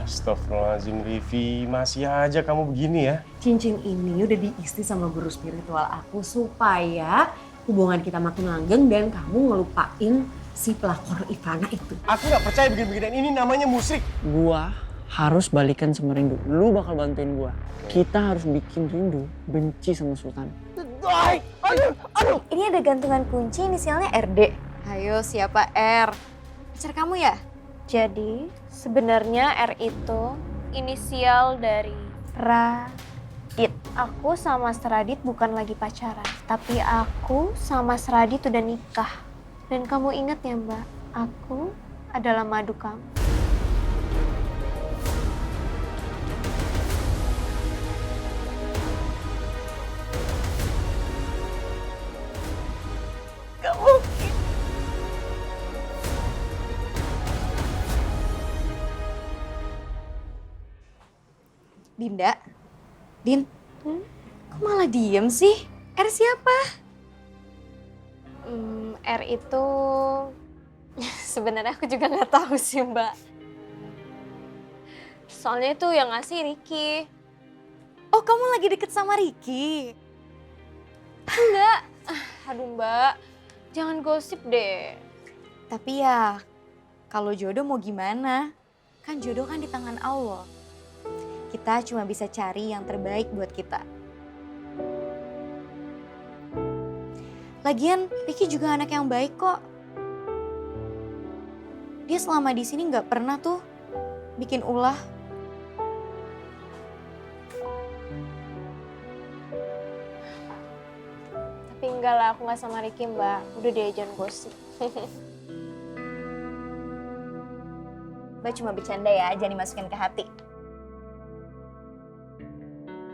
Astagfirullahaladzim Rivi, masih aja kamu begini ya? Cincin ini udah diisi sama guru spiritual aku supaya hubungan kita makin langgeng dan kamu ngelupain si pelakor Ivana itu. Aku nggak percaya begini-beginian, ini namanya musrik. Gua harus balikan sama Rindu. Lu bakal bantuin gua. Kita harus bikin Rindu benci sama Sultan. Aduh. Ini ada gantungan kunci inisialnya RD. Ayo, siapa R? Pacar kamu ya? Jadi, sebenarnya R itu inisial dari Radit. Aku sama Mas Radit bukan lagi pacaran, tapi aku sama Mas Radit udah nikah. Dan kamu ingat ya, Mbak, aku adalah madu kamu. Gak mungkin. Dinda? Din? Kok malah diem sih? R siapa? R itu... Sebenarnya aku juga nggak tahu sih, Mbak. Soalnya itu yang ngasih Ricky. Oh, kamu lagi deket sama Ricky? Enggak. Aduh, Mbak. Jangan gosip deh. Tapi ya, kalau jodoh mau gimana? Kan jodoh kan di tangan Allah. Kita cuma bisa cari yang terbaik buat kita. Lagian, Ricky juga anak yang baik kok. Dia selama di sini nggak pernah tuh bikin ulah. Tapi enggak lah, aku nggak sama Ricky, Mbak. Udah dia jangan gosip. Mbak cuma bercanda ya, jangan dimasukin ke hati.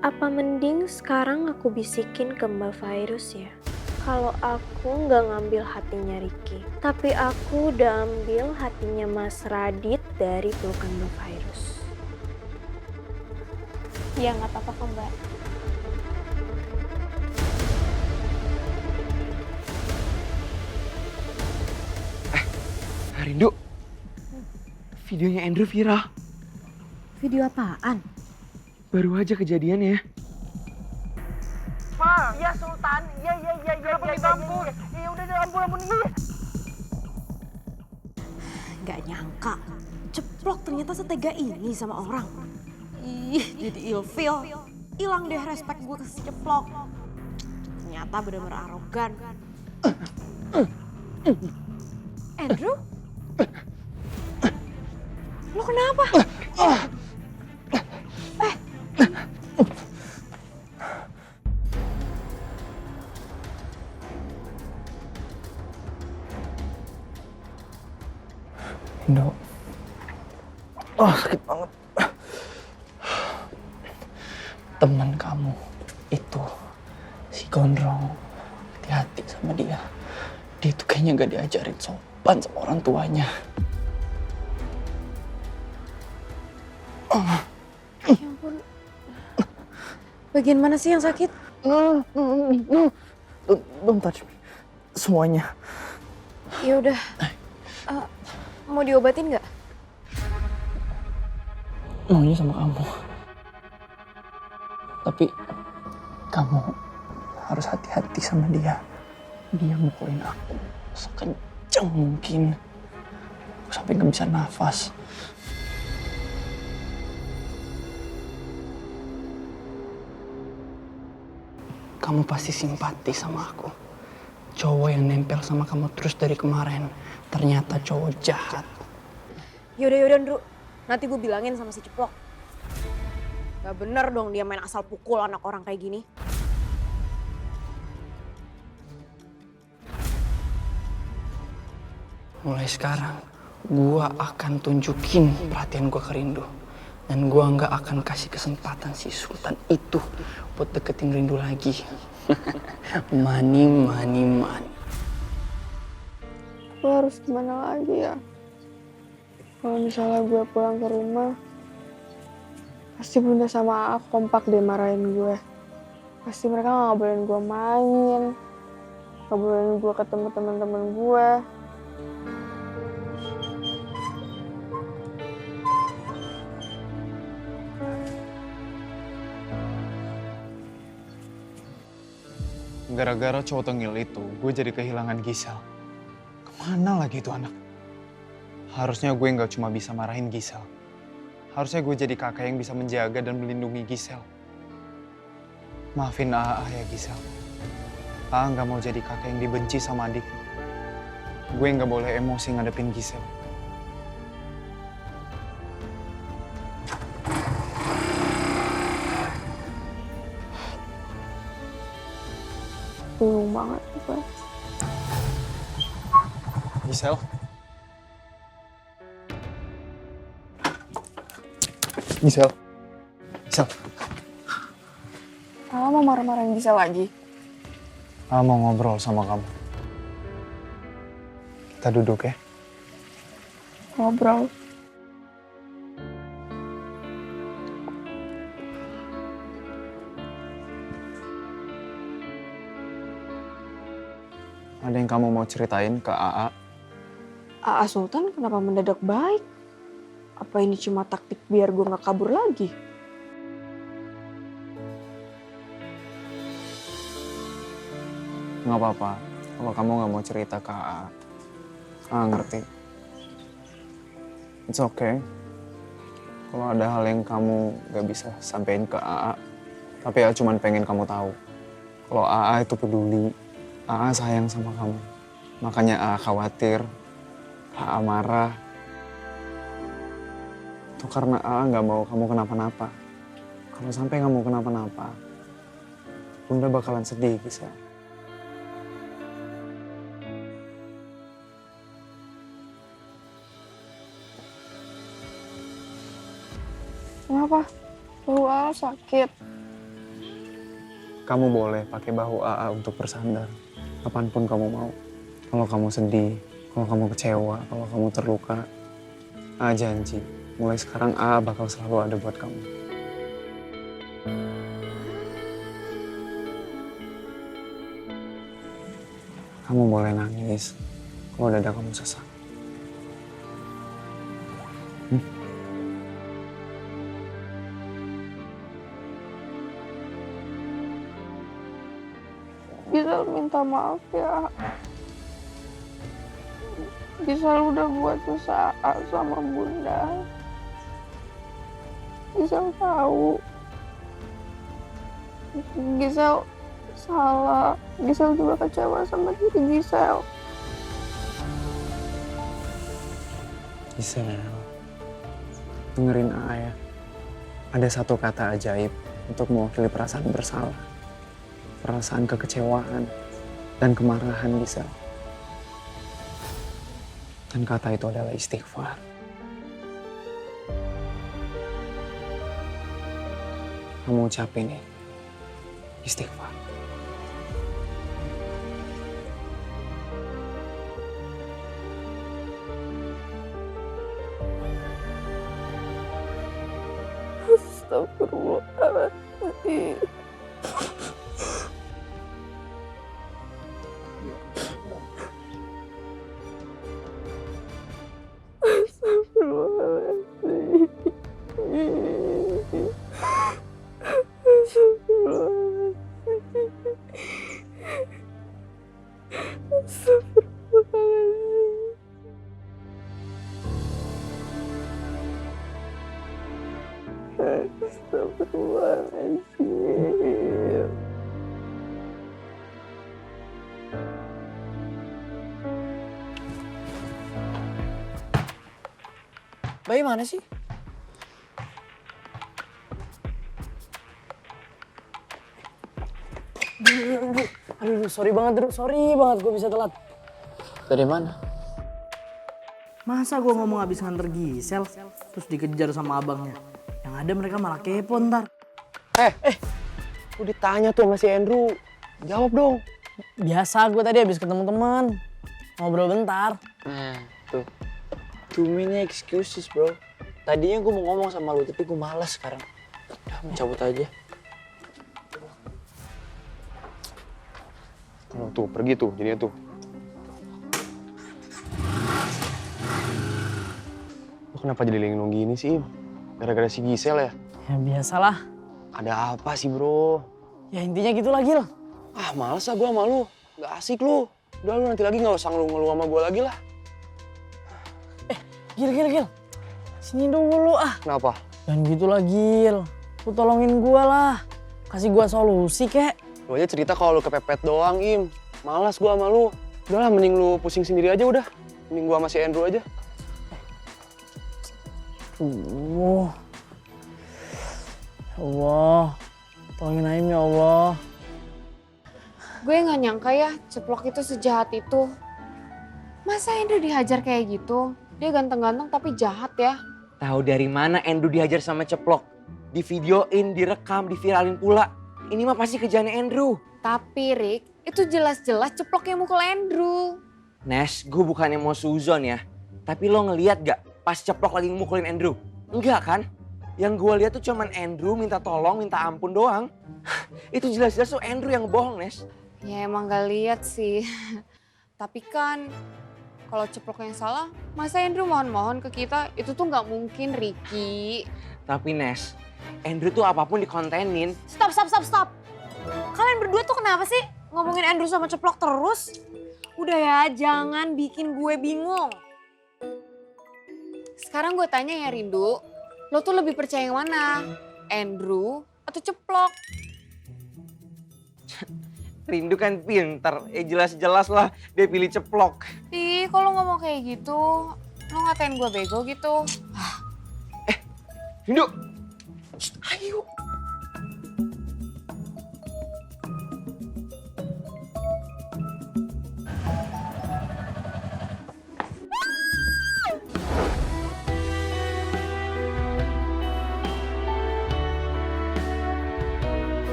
Apa mending sekarang aku bisikin ke Mbak Virus ya? Kalau aku nggak ngambil hatinya Ricky, tapi aku udah ambil hatinya Mas Radit dari pelukan Mbak Virus. Ya nggak apa-apa kok, Mbak. Rindu, videonya Andrew viral. Video apaan? Baru aja kejadiannya. Ma, iya Sultan, iya. Kenapa minta ampun? Iya udah ampun iya. Gak nyangka, Ceplok ternyata setega ini sama orang. Ih, jadi ilfil. Hilang deh respect gue ke si Ceplok. Ternyata bener-bener arogan. Andrew? Lo kenapa? Indo. Oh, sakit banget. Teman kamu itu, si Gondrong, hati-hati sama dia. Dia tuh kayaknya gak diajarin sopan sama orang tuanya. Ya ampun. Bagian mana sih yang sakit? No. Don't touch me. Semuanya. Ya udah. Mau diobatin nggak? Maunya sama kamu. Tapi kamu harus hati-hati sama dia. Dia mukulin aku sekencang mungkin. Aku sampai gak bisa nafas. Kamu pasti simpati sama aku. Cowok yang nempel sama kamu terus dari kemarin. Ternyata cowok jahat. Yaudah Ndru. Nanti gue bilangin sama si Ceplok. Gak bener dong dia main asal pukul anak orang kayak gini. Mulai sekarang, gua akan tunjukin perhatian gua ke Rindu. Dan gua nggak akan kasih kesempatan si Sultan itu buat deketin Rindu lagi. Money. Gue harus gimana lagi ya? Kalau misalnya gue pulang ke rumah, pasti Bunda sama Aak kompak deh marahin gue. Pasti mereka gak bolehin gue main, gak bolehin gue ketemu teman-teman gue. Gara-gara cowok tengil itu, gue jadi kehilangan Gisel. Kemana lagi itu anak? Harusnya gue nggak cuma bisa marahin Gisel. Harusnya gue jadi kakak yang bisa menjaga dan melindungi Gisel. Maafin AA ya Gisel. AA nggak mau jadi kakak yang dibenci sama adik. Gue nggak boleh emosi ngadepin Gisel. Bingung banget gue. Gisel? Gisel? Gisel? Ala mau marah-marahin Gisel lagi. AA mau ngobrol sama kamu. Kita duduk ya. Ngobrol. Ada yang kamu mau ceritain ke AA? AA Sultan kenapa mendadak baik? Apa ini cuma taktik biar gue gak kabur lagi? Nggak apa-apa. Kalau kamu nggak mau cerita ke AA. AA ngerti. It's okay. Kalau ada hal yang kamu nggak bisa sampein ke AA. Tapi AA cuma pengen kamu tahu. Kalau AA itu peduli. AA sayang sama kamu. Makanya AA khawatir. AA marah. Itu karena AA nggak mau kamu kenapa-napa. Kalau sampai kamu kenapa-napa, Bunda bakalan sedih, Gisel. Kenapa? Bahu AA sakit. Kamu boleh pakai bahu AA untuk bersandar. Kapanpun kamu mau. Kalau kamu sedih, kalau kamu kecewa, kalau kamu terluka, AA janji. Mulai sekarang AA bakal selalu ada buat kamu. Kamu boleh nangis kalau dada kamu sesak. Gisel minta maaf ya. Gisel udah buat susah sama Bunda. Gisel tahu. Gisel salah. Gisel juga kecewa sama diri Gisel. Gisel, dengerin AA ya. Ada satu kata ajaib untuk mewakili perasaan bersalah. Perasaan kekecewaan dan kemarahan Gisel. Dan kata itu adalah istighfar. Kamu ucapin ya, istighfar. Astagfirullahaladzim. Astagfirullahaladzim. Bayi mana sih? Aduh, sorry banget gue bisa telat. Dari mana? Masa gue ngomong abis nganter Gisel, terus dikejar sama abangnya. Yang ada mereka malah kepo ntar. Lu ditanya tuh sama si Andrew. Jawab dong. Biasa gue tadi abis ketemu teman, ngobrol bentar. Nah, tuh. Too many excuses, bro. Tadinya gue mau ngomong sama lu, tapi gue malas sekarang. Udah, mencabut aja. Oh, tuh, pergi tuh, jadinya tuh. Lu kenapa jadi linglung gini sih, Im? Gara-gara si Gisel ya? Ya biasalah. Ada apa sih, bro? Ya intinya gitu lah, Gil. Ah, males ah gue sama lu. Gak asik lu. Udah lu nanti lagi gak usah ngeluh-ngeluh sama gue lagi lah. Gil. Sini dulu ah. Kenapa? Jangan gitu lah Gil. Lu tolongin gua lah. Kasih gua solusi kek. Lu aja cerita kalau lu kepepet doang, Im. Malas gue sama lu. Udah lah, mending lu pusing sendiri aja udah. Mending gue sama si Andrew aja. Allah. Tolongin Aim ya Allah. Gue nggak nyangka ya Ceplok itu sejahat itu. Masa Andrew dihajar kayak gitu? Dia ganteng-ganteng tapi jahat ya. Tahu dari mana Andrew dihajar sama Ceplok? Di videoin, direkam, diviralin pula. Ini mah pasti kerjaannya Andrew. Tapi Rick, itu jelas-jelas Ceplok yang mukul Andrew. Nes, gue bukannya mau suzon ya. Tapi lo ngeliat gak pas Ceplok lagi mukulin Andrew? Enggak kan? Yang gue lihat tuh cuman Andrew minta tolong, minta ampun doang. Itu jelas-jelas tuh Andrew yang bohong, Nes. Ya emang gak lihat sih. Tapi kan kalau Ceplok yang salah, masa Andrew mohon-mohon ke kita? Itu tuh gak mungkin, Ricky. Tapi Nes, Andrew tuh apapun dikontenin. Stop. Kalian berdua tuh kenapa sih ngomongin Andrew sama Ceplok terus? Udah ya, jangan bikin gue bingung. Sekarang gue tanya ya Rindu, lo tuh lebih percaya yang mana? Andrew atau Ceplok? Rindu kan pinter, jelas-jelas lah dia pilih Ceplok. Ih, kalau ngomong kayak gitu, lo ngatain gue bego gitu. Rindu, shh, ayo.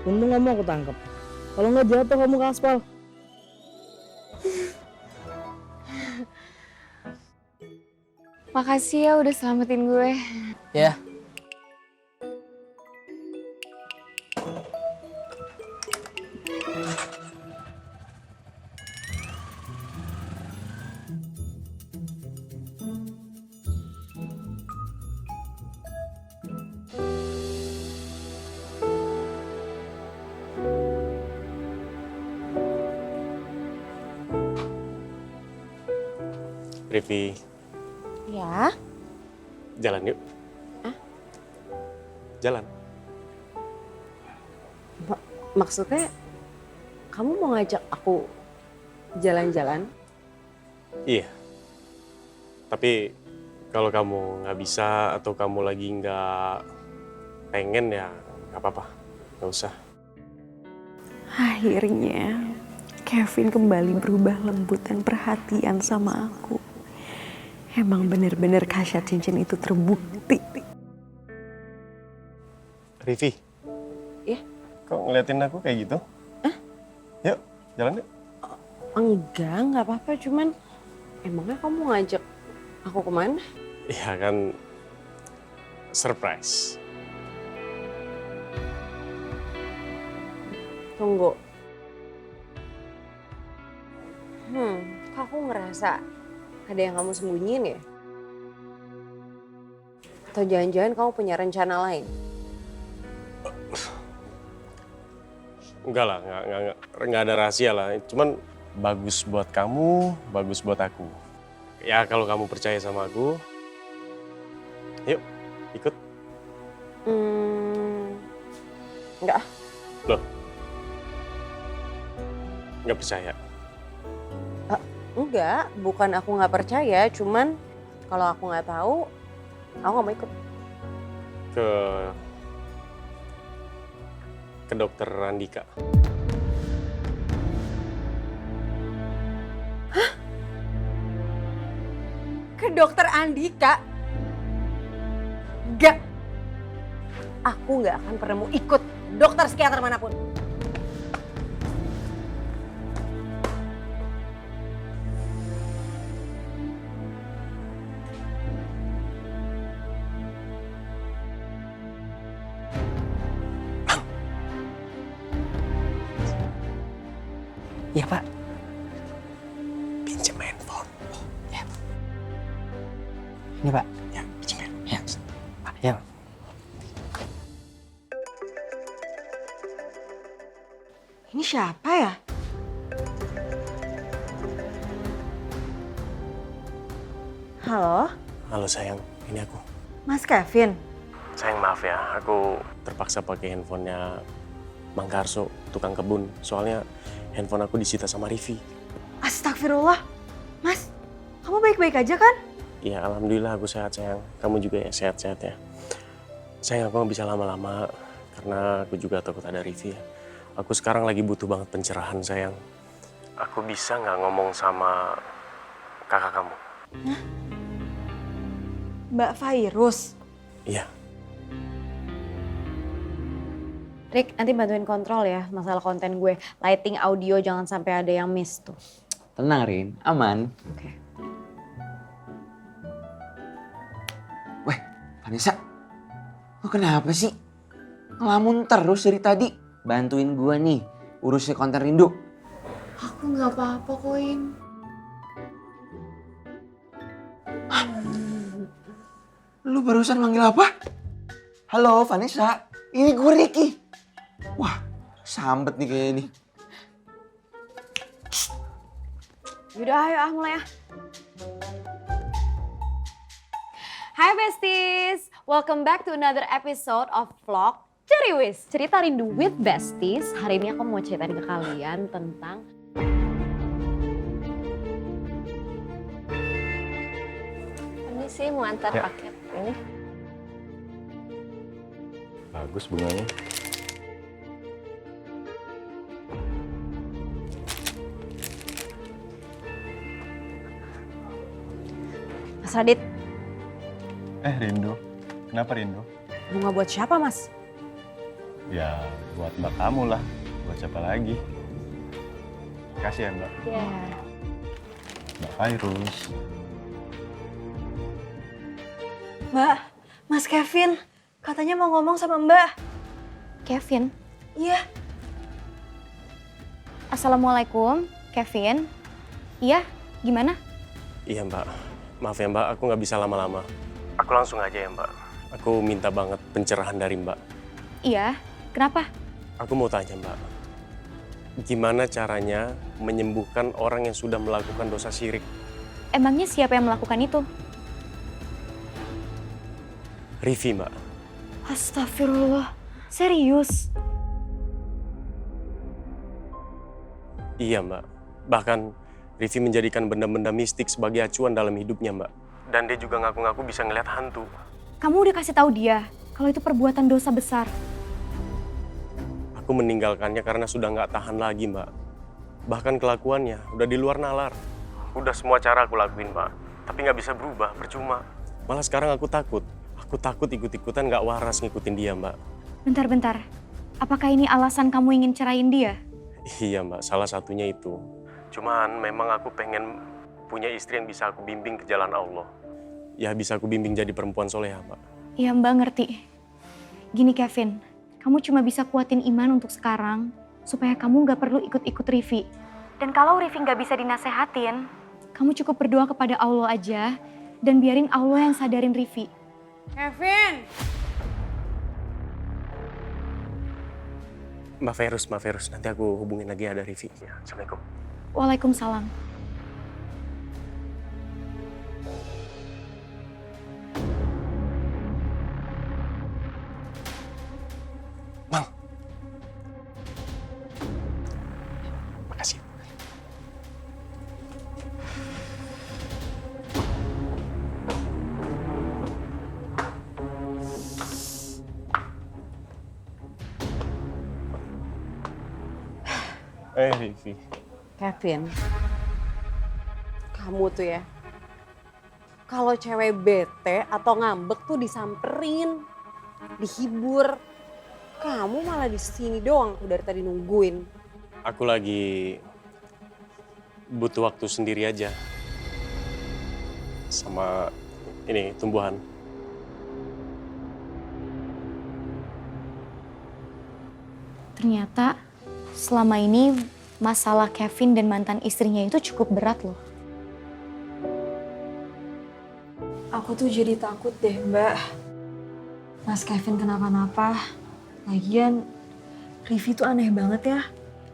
Untung kamu aku tangkap. Kalau nggak jatuh kamu ke aspal. Makasih ya udah selamatin gue. Ya. Rivi, Ya? jalan yuk. Jalan. Maksudnya kamu mau ngajak aku jalan-jalan? Iya. Tapi kalau kamu nggak bisa atau kamu lagi nggak pengen ya nggak apa-apa. Nggak usah. Akhirnya Kevin kembali berubah lembut dan perhatian sama aku. Emang bener-bener kasyat cincin itu terbukti. Rivi. Iya? Kok ngeliatin aku kayak gitu? Yuk, jalan yuk. Enggak apa-apa. Cuman emangnya kamu ngajak aku kemana? Iya kan, surprise. Tunggu. Kok aku ngerasa ada yang kamu sembunyiin ya? Atau jangan-jangan kamu punya rencana lain? Enggak lah, nggak ada rahasia lah. Cuman bagus buat kamu, bagus buat aku. Ya kalau kamu percaya sama aku, yuk ikut. Enggak. Loh, nggak percaya? Enggak, bukan aku nggak percaya. Cuman kalau aku nggak tahu, aku nggak mau ikut. Ke dokter Randika. Hah? Ke dokter Andika? Enggak. Aku nggak akan pernah mau ikut dokter psikiater manapun. Ya Pak. Pinjam handphone. Ya. Ini Pak. Ya, pinjam ya. Ya. Pak, ya. siapa ya? Halo, Halo sayang, ini aku. Mas Kevin. Sayang maaf ya, aku terpaksa pakai handphonenya Mang Karso, tukang kebun. Soalnya handphone aku disita sama Rivi. Astagfirullah. Mas, kamu baik-baik aja kan? Ya alhamdulillah aku sehat sayang. Kamu juga ya sehat-sehat ya. Sayang aku nggak bisa lama-lama karena aku juga takut ada Rivi ya. Aku sekarang lagi butuh banget pencerahan sayang. Aku bisa nggak ngomong sama kakak kamu? Mbak Virus. Iya. Rick, nanti bantuin kontrol ya masalah konten gue. Lighting, audio, jangan sampai ada yang miss tuh. Tenang Rin, aman. Oke. Weh, Vanessa, lo kenapa sih? Ngelamun terus dari tadi. Bantuin gua nih, urusin konten rindu. Aku nggak apa-apa kok, Im. Lu barusan manggil apa? Halo Vanessa, ini gue Ricky. Wah, sambet nih kayaknya nih. Yaudah ayo mulai ya. Hai besties, welcome back to another episode of vlog Ceriwis. Cerita rindu with besties. Hari ini aku mau ceritain ke kalian tentang Ini sih mau antar paket ini. Bagus bunganya. Mas Radit. Rindu. Kenapa Rindu? Bunga buat siapa mas? Ya buat mbak kamu lah. Buat siapa lagi? Makasih ya mbak. Ya. Mbak Virus. Mbak, Mas Kevin katanya mau ngomong sama Mbak. Kevin. Iya. Assalamualaikum, Kevin. Iya, gimana? Iya mbak, maaf ya mbak, aku nggak bisa lama-lama. Aku langsung aja ya mbak. Aku minta banget pencerahan dari mbak. Iya, kenapa? Aku mau tanya mbak, gimana caranya menyembuhkan orang yang sudah melakukan dosa syirik? Emangnya siapa yang melakukan itu? Rivi mbak. Astagfirullah, serius? Iya mbak, bahkan Rivi menjadikan benda-benda mistik sebagai acuan dalam hidupnya mbak. Dan dia juga ngaku-ngaku bisa ngeliat hantu. Kamu udah kasih tahu dia kalau itu perbuatan dosa besar. Aku meninggalkannya karena sudah nggak tahan lagi mbak. Bahkan kelakuannya udah di luar nalar. Udah semua cara aku lakuin mbak, tapi nggak bisa berubah, percuma. Malah sekarang aku takut. Aku takut ikut-ikutan nggak waras ngikutin dia mbak. Bentar-bentar, apakah ini alasan kamu ingin cerain dia? Iya mbak, salah satunya itu. Cuman memang aku pengen punya istri yang bisa aku bimbing ke jalan Allah. Ya bisa aku bimbing jadi perempuan soleha mbak. Iya mbak ngerti. Gini Kevin, kamu cuma bisa kuatin iman untuk sekarang supaya kamu gak perlu ikut-ikut Rivi. Dan kalau Rivi gak bisa dinasehatin, kamu cukup berdoa kepada Allah aja dan biarin Allah yang sadarin Rivi. Kevin. Mbak Verus, nanti aku hubungin lagi ada Rivi. Ya, Assalamualaikum. Waalaikumsalam. Mang. Makasih. Rivi. Kevin, kamu tuh ya, kalau cewek bete atau ngambek tuh disamperin, dihibur. Kamu malah di sini doang tuh dari tadi nungguin. Aku lagi butuh waktu sendiri aja sama ini tumbuhan. Ternyata selama ini masalah Kevin dan mantan istrinya itu cukup berat loh. Aku tuh jadi takut deh, Mbak. Mas Kevin kenapa-napa. Lagian, Rivi tuh aneh banget ya.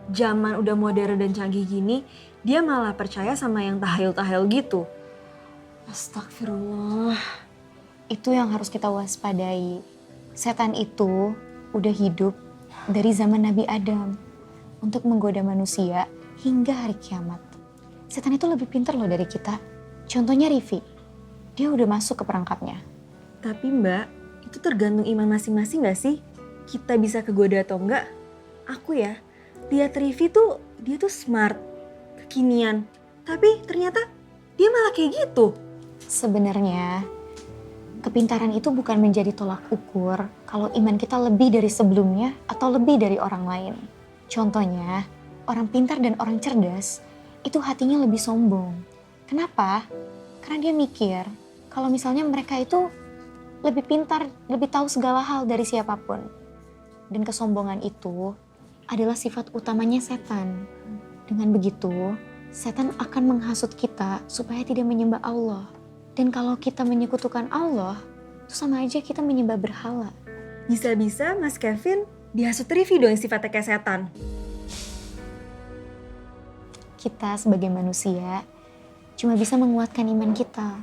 Zaman udah modern dan canggih gini, dia malah percaya sama yang tahayul-tahayul gitu. Astagfirullah. Itu yang harus kita waspadai. Setan itu udah hidup dari zaman Nabi Adam untuk menggoda manusia hingga hari kiamat. Setan itu lebih pintar loh dari kita. Contohnya Rivi. Dia udah masuk ke perangkapnya. Tapi Mbak, itu tergantung iman masing-masing gak sih? Kita bisa kegoda atau enggak? Aku ya, lihat Rivi tuh, dia tuh smart, kekinian. Tapi ternyata dia malah kayak gitu. Sebenarnya, kepintaran itu bukan menjadi tolak ukur kalau iman kita lebih dari sebelumnya atau lebih dari orang lain. Contohnya, orang pintar dan orang cerdas itu hatinya lebih sombong. Kenapa? Karena dia mikir kalau misalnya mereka itu lebih pintar, lebih tahu segala hal dari siapapun. Dan kesombongan itu adalah sifat utamanya setan. Dengan begitu, setan akan menghasut kita supaya tidak menyembah Allah. Dan kalau kita menyekutukan Allah, itu sama aja kita menyembah berhala. Bisa-bisa Mas Kevin dihasut Rivi dong sifatnya kayak setan. Kita sebagai manusia cuma bisa menguatkan iman kita.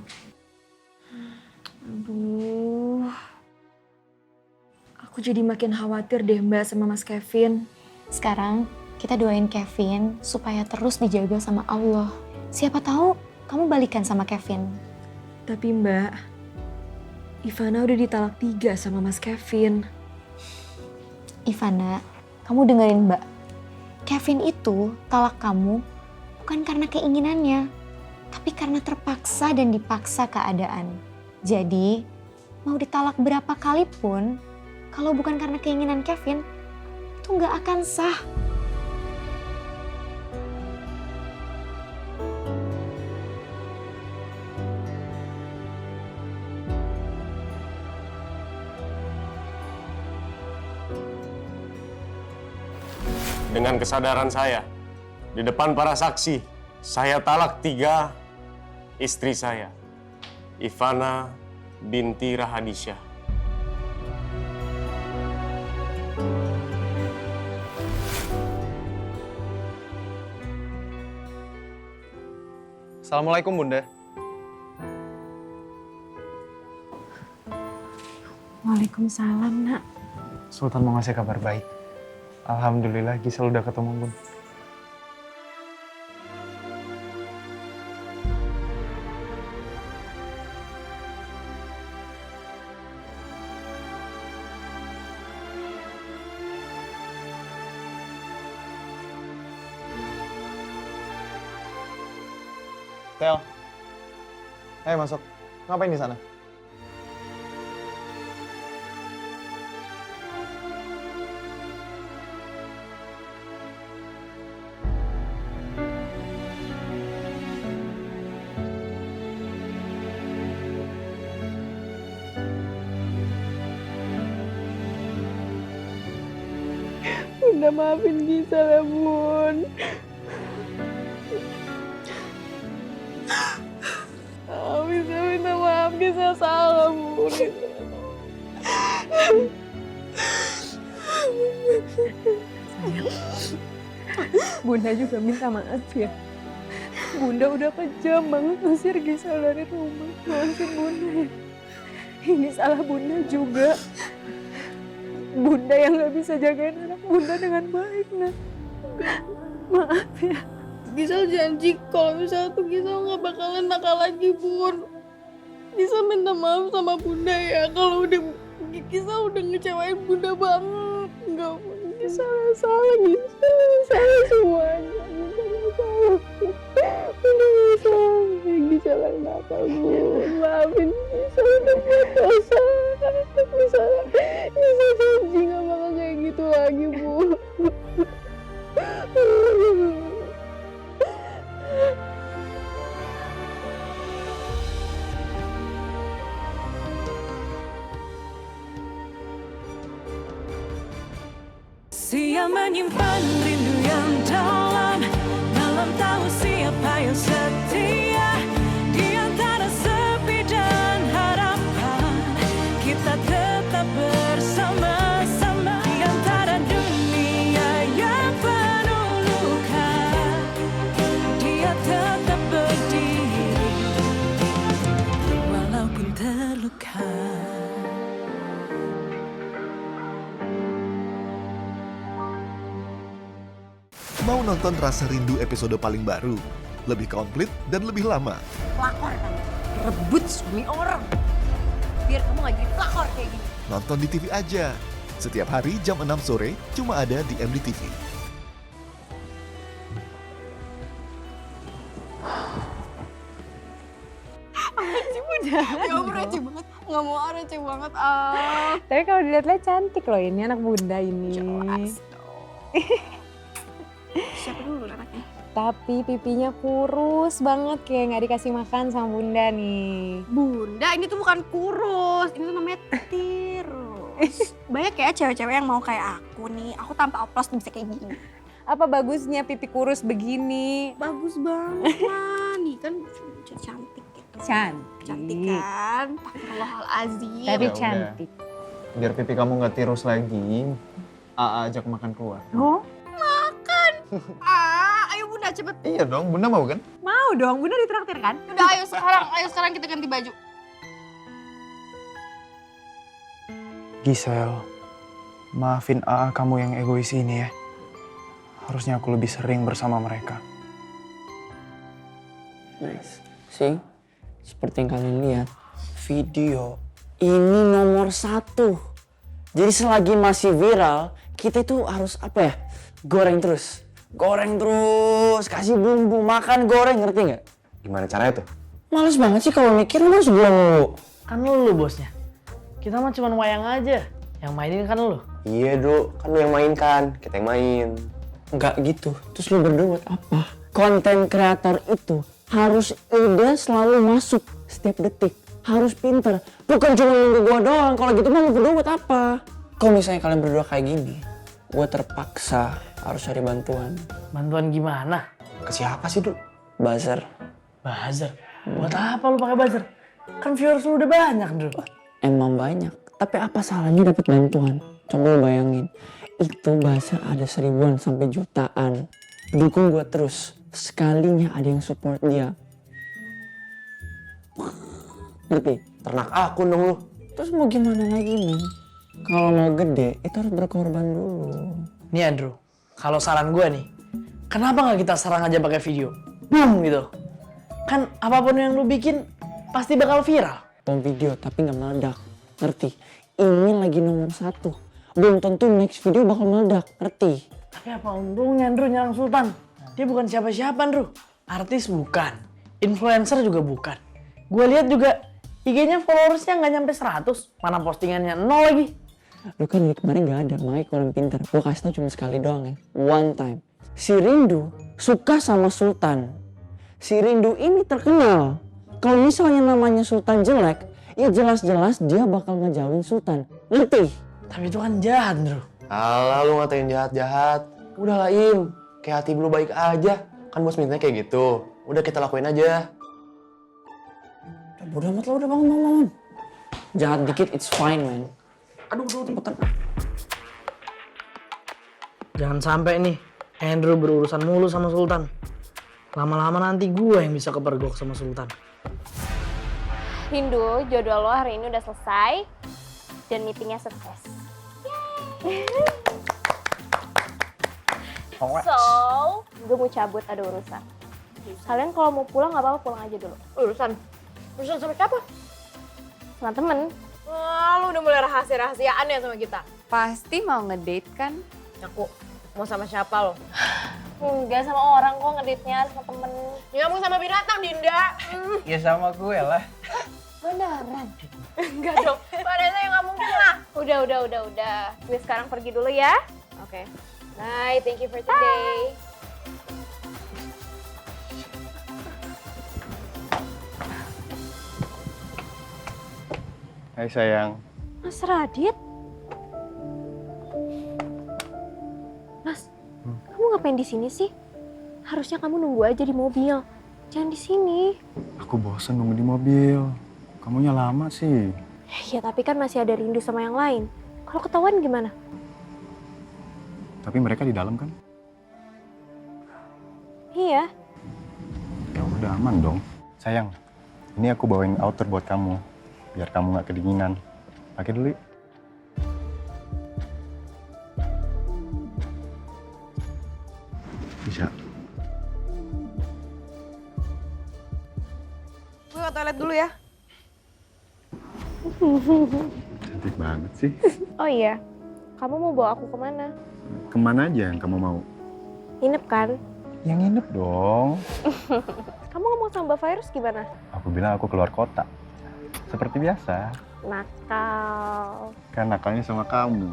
Aduh, aku jadi makin khawatir deh Mbak sama Mas Kevin. Sekarang kita doain Kevin supaya terus dijaga sama Allah. Siapa tahu kamu balikan sama Kevin. Tapi Mbak, Ivana udah ditalak 3 sama Mas Kevin. Ivana, kamu dengerin Mbak. Kevin itu talak kamu bukan karena keinginannya, tapi karena terpaksa dan dipaksa keadaan. Jadi, mau ditalak berapa kali pun, kalau bukan karena keinginan Kevin, itu nggak akan sah. Dengan kesadaran saya, di depan para saksi, saya talak 3 istri saya, Ivana binti Rahadisyah. Assalamualaikum Bunda. Waalaikumsalam nak. Sultan mau ngasih kabar baik. Alhamdulillah Gisel udah ketemu Bun. Tel, ayo masuk. Ngapain di sana? Bunda maafin Gisel ya Bun. Bisa minta maaf, Gisel salah Bun. Bunda juga minta maaf ya. Bunda udah kejam banget ngusir Gisel dari rumah. Maafin Bunda ya. Ini salah Bunda juga. Bunda yang gak bisa jagain anak Bunda dengan baik, Nak. Maaf ya. Gisel janji kalau misalnya tuh Gisel gak bakalan nakal lagi Bun. Gisel minta maaf sama Bunda ya kalau udah Gisel udah ngecewain Bunda banget. Enggak Bun, Gisel yang salah, Gisel yang salah semuanya. Gisel yang nakal Bun. Maafin Gisel udah buat dosa. Gisel janji gak bakal kayak gitu lagi Bun. Siap menyimpan rindu yang dalam, dalam tahu siapa yang setia. Di antara sepi dan harapan, kita tetap bersama-sama. Di antara dunia yang penuh nonton Rasa Rindu episode paling baru. Lebih komplit dan lebih lama. Pelakor kamu, rebut suami orang. Biar kamu gak jadi pelakor kayak gini. Nonton di TV aja. Setiap hari jam 6 sore cuma ada di MDTV. Ya ampun receh banget. Gak mau receh banget. Tapi kalau dilihat-lihat cantik loh ini anak bunda ini. Siapa dulu anaknya? Tapi pipinya kurus banget kayak nggak dikasih makan sama bunda nih. Bunda, ini tuh bukan kurus. Ini tuh namanya tirus. Banyak ya cewek-cewek yang mau kayak aku nih. Aku tanpa oplos bisa kayak gini. Apa bagusnya pipi kurus begini? Bagus banget lah. Nih kan cantik gitu. Cantik kan? Astagfirullahaladzim. Tapi Ya udah. cantik. Biar pipi kamu nggak tirus lagi, Aa ajak makan keluar. Oh? Makan. Ayo bunda cepet. Iya dong, bunda mau kan? Mau dong, bunda ditraktir kan? Udah ayo sekarang kita ganti baju. Gisel, maafin Aa kamu yang egois ini ya. Harusnya aku lebih sering bersama mereka. Nice. See? Seperti yang kalian lihat, video ini nomor 1. Jadi selagi masih viral, kita itu harus apa ya? Goreng terus. Goreng terus, kasih bumbu, makan goreng, ngerti nggak? Gimana caranya tuh? Males banget sih kalau mikir, lu harus bilang lu. Kan lu bosnya. Kita mah cuma wayang aja. Yang mainin kan lu. Iya, Dro. Kan lu yang mainkan, kita yang main. Nggak gitu. Terus lu berdua buat apa? Konten kreator itu harus ide selalu masuk setiap detik. Harus pinter. Bukan cuma nunggu gua doang. Kalau gitu mah lu berdua buat apa? Kalau misalnya kalian berdua kayak gini, gua terpaksa harus cari bantuan. Bantuan gimana? Ke siapa sih, Dro? Buzzer. Buzzer? Buat apa lu pakai buzzer? Kan viewers lu udah banyak, Bro. Emang banyak. Tapi apa salahnya dapat bantuan? Coba lu bayangin. Itu buzzer ada 1000-an sampai jutaan. Dukung gua terus. Sekalinya ada yang support dia. Ngerti? Ternak akun dong lu. Terus mau gimana lagi, men? Kalau mau gede, itu harus berkorban dulu. Nih Andrew, kalau saran gue nih, kenapa nggak kita serang aja pakai video? Boom gitu. Kan apapun yang lu bikin, pasti bakal viral. Bom video tapi nggak meledak. Ngerti? Ini lagi nomor 1. Belum tentu next video bakal meledak. Ngerti? Tapi apa untungnya Andrew nyerang Sultan? Dia bukan siapa-siapa Andrew. Artis bukan. Influencer juga bukan. Gue lihat juga IG-nya followersnya nggak nyampe 100. Mana postingannya 0 lagi. Lu kan dari kemarin nggak ada, makanya kurang pintar. Gue kasih tau cuma sekali doang ya. One time. Si Rindu suka sama Sultan. Si Rindu ini terkenal. Kalau misalnya namanya Sultan jelek, ya jelas-jelas dia bakal ngejauhin Sultan. Ngerti? Tapi itu kan jahat, Bro. Alah, lu ngatain jahat-jahat. Udah lah, Im. Kayak hati lu baik aja. Kan bos mintanya kayak gitu. Udah kita lakuin aja. Udah amat lah, udah bangun. Jahat dikit, it's fine, man. Aduh, cepetan. Jangan sampai nih Andrew berurusan mulu sama Sultan. Lama-lama nanti gue yang bisa kepergok sama Sultan. Rindu, jodoh lo hari ini udah selesai dan meetingnya sukses. So, gue mau cabut, ada urusan. Kalian kalau mau pulang nggak apa-apa, pulang aja dulu. Urusan sama siapa? Sama temen. Wah, lu udah mulai rahasia-rahasiaan ya sama kita. Pasti mau ngedate kan? Aku mau sama siapa lo? Enggak sama orang kok, ngedate-nya sama temen. Ya mau sama binatang, Dinda. Ya sama gue lah. Beneran? Enggak dong. Padahal yang nggak mungkin lah. Udah. Gue sekarang pergi dulu ya. Oke. Bye, thank you for today. Hai sayang. Mas Radit? Mas, kamu ngapain di sini sih? Harusnya kamu nunggu aja di mobil. Jangan di sini. Aku bosan nunggu di mobil. Kamunya lama sih. Ya tapi kan masih ada Rindu sama yang lain. Kalau ketahuan gimana? Tapi mereka di dalam kan? Iya. Ya udah aman dong. Sayang, ini aku bawain outer buat kamu. Biar kamu nggak kedinginan. Pakai dulu yuk. Bisa. ke toilet dulu ya. Cantik banget sih. Oh iya, kamu mau bawa aku kemana? Kemana aja yang kamu mau? Nginep kan? Yang nginep dong. Kamu ngomong sama Mbak Virus gimana? Aku bilang aku keluar kota. Seperti biasa. Nakal. Kan nakalnya sama kamu.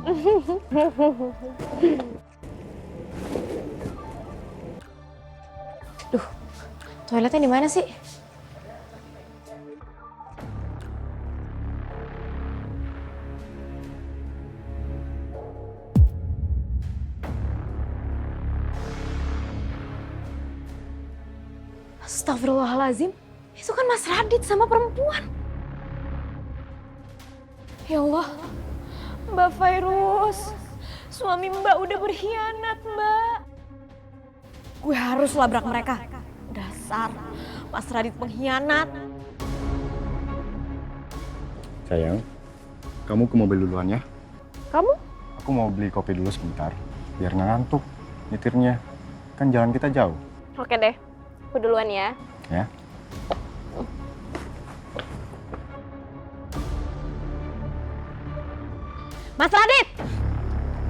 Duh, toiletnya di mana sih? Astagfirullahaladzim, itu kan Mas Radit sama perempuan. Ya Allah, Mbak Virus, suami Mbak udah berkhianat, Mbak. Gue harus labrak mereka. Dasar Mas Radit pengkhianat. Sayang, kamu ke mobil duluan ya. Kamu? Aku mau beli kopi dulu sebentar, biar nggak ngantuk nyetirnya. Kan jalan kita jauh. Oke deh, aku duluan ya. Ya. Mas Radit!